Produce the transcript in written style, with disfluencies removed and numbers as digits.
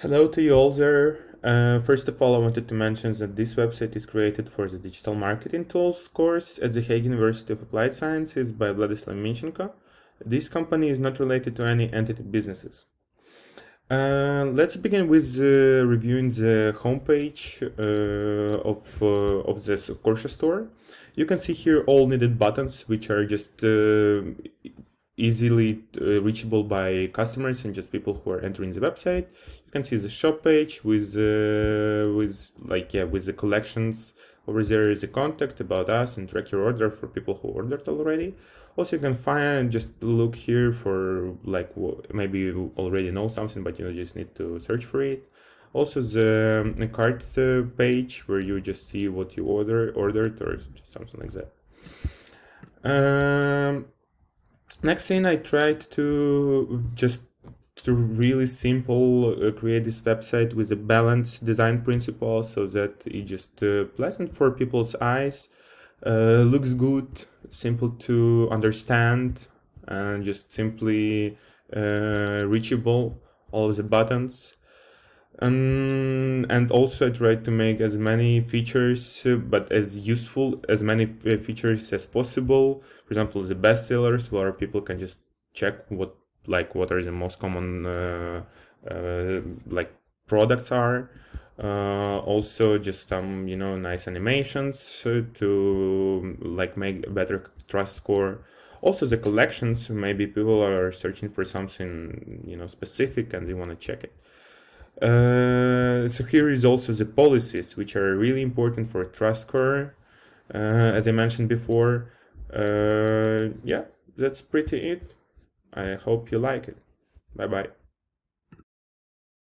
Hello to you all there. First of all, I wanted to mention that this website is created for the Digital Marketing Tools course at the Hague University of Applied Sciences by Vladislav Minchenko. This company is not related to any entity businesses. Let's begin with reviewing the homepage of this Korsha Store. You can see here all needed buttons, which are just easily reachable by customers and just people who are entering the website. You can see the shop page with the collections. Over there is a contact about us and track your order for people who ordered already. Also, you can find just look here for maybe you already know something, but you just need to search for it. Also, the cart page where you just see what you ordered or just something like that. Next thing, I tried to really simple create this website with a balanced design principle so that it just pleasant for people's eyes, looks good, simple to understand, and just simply reachable, all of the buttons. And also I tried to make as many features, but as useful as many features as possible. For example, the best sellers, where people can just check what are the most common products are. Also, just some nice animations to make a better trust score. Also, the collections. Maybe people are searching for something specific and they want to check it. So here is also the policies, which are really important for trust score. As I mentioned before, yeah, that's pretty it. I hope you like it. Bye bye.